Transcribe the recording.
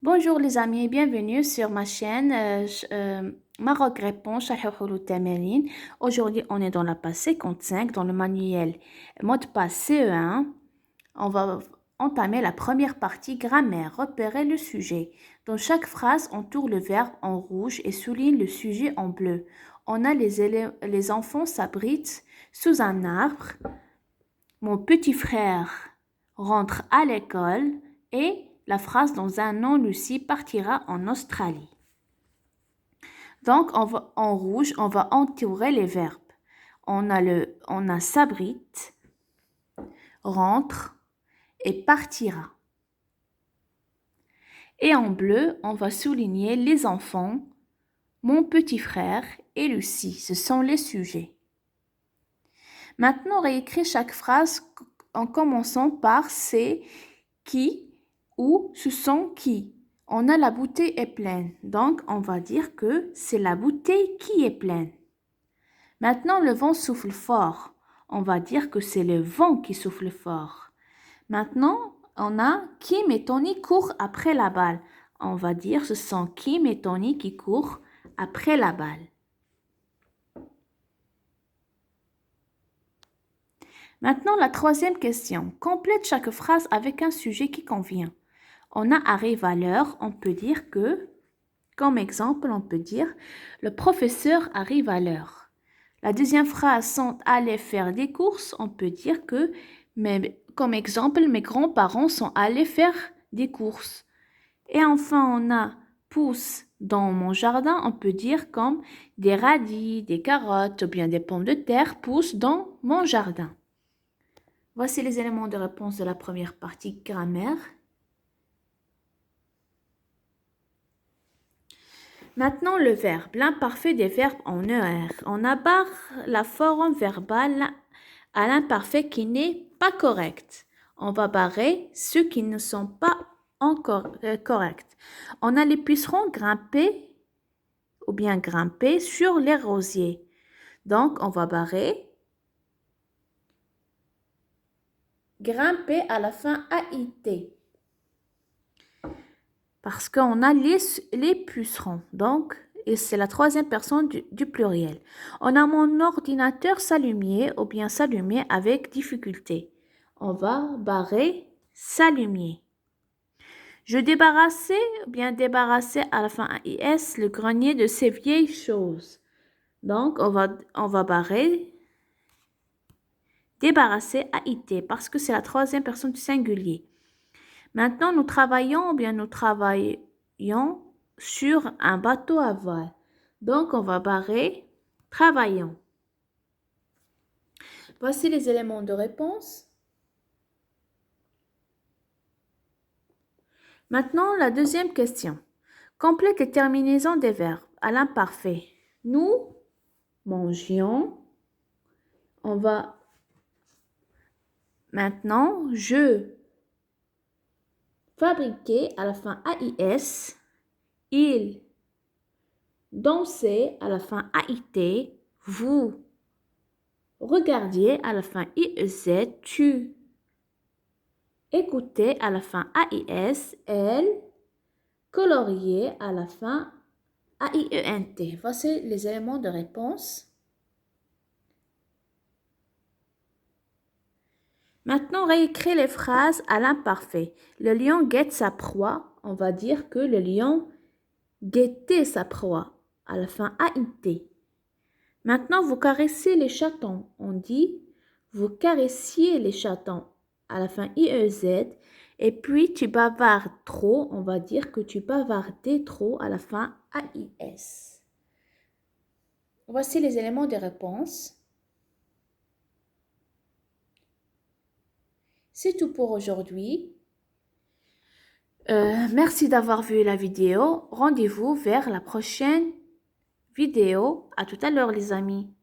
Bonjour les amis, bienvenue sur ma chaîne Maroc Répond, Sharh Houloul Tamarin. Aujourd'hui, on est dans la page 55, dans le manuel mot de passe CE1. On va entamer la première partie grammaire, repérer le sujet. Dans chaque phrase, on tourne le verbe en rouge et souligne le sujet en bleu. On a les enfants s'abritent sous un arbre. Mon petit frère rentre à l'école et la phrase dans un an, Lucie partira en Australie. Donc, en rouge, on va entourer les verbes. On a s'abrite, rentre et partira. Et en bleu, on va souligner les enfants, mon petit frère et Lucie. Ce sont les sujets. Maintenant, réécris chaque phrase en commençant par c'est qui ou ce sont qui. On a la bouteille est pleine, donc on va dire que c'est la bouteille qui est pleine. Maintenant, le vent souffle fort. On va dire que c'est le vent qui souffle fort. Maintenant, on a Kim et Tony courent après la balle. On va dire ce sont Kim et Tony qui courent après la balle. Maintenant, la troisième question. Complète chaque phrase avec un sujet qui convient. On arrive à l'heure, on peut dire que, comme exemple, on peut dire le professeur arrive à l'heure. La deuxième phrase, sont allés faire des courses, on peut dire que, comme exemple, mes grands-parents sont allés faire des courses. Et enfin, on a pousse dans mon jardin, on peut dire comme des radis, des carottes ou bien des pommes de terre poussent dans mon jardin. Voici les éléments de réponse de la première partie grammaire. Maintenant, le verbe, l'imparfait des verbes en ER. On abarre la forme verbale à l'imparfait qui n'est pas correct. On va barrer ceux qui ne sont pas encore corrects. On a les pucerons grimper ou bien grimper sur les rosiers. Donc, on va barrer grimper à la fin AIT. Parce qu'on a les pucerons. Donc, et c'est la troisième personne du pluriel. On a mon ordinateur s'allumer ou bien s'allumer avec difficulté. On va barrer s'allumer. Je débarrassais ou bien débarrasser à la fin AIS le grenier de ces vieilles choses. Donc, on va barrer débarrasser AIT parce que c'est la troisième personne du singulier. Maintenant, nous travaillons ou bien nous travaillons sur un bateau à voile. Donc, on va barrer travaillons. Voici les éléments de réponse. Maintenant, la deuxième question. Complète les terminaisons des verbes à l'imparfait. Nous mangions. On va maintenant, je fabriquais à la fin AIS. Il dansait à la fin AIT. Vous regardiez à la fin IEZ. Tu écoutais à la fin AIS. Elle coloriait à la fin AIENT. Voici les éléments de réponse. Maintenant, réécris les phrases à l'imparfait. Le lion guette sa proie. On va dire que le lion guettait sa proie à la fin AIT. Maintenant, vous caressez les chatons. On dit vous caressiez les chatons à la fin IEZ. Et puis, tu bavardes trop. On va dire que tu bavardais trop à la fin AIS. Voici les éléments de réponse. C'est tout pour aujourd'hui. Merci d'avoir vu la vidéo. Rendez-vous vers la prochaine vidéo. À tout à l'heure les amis.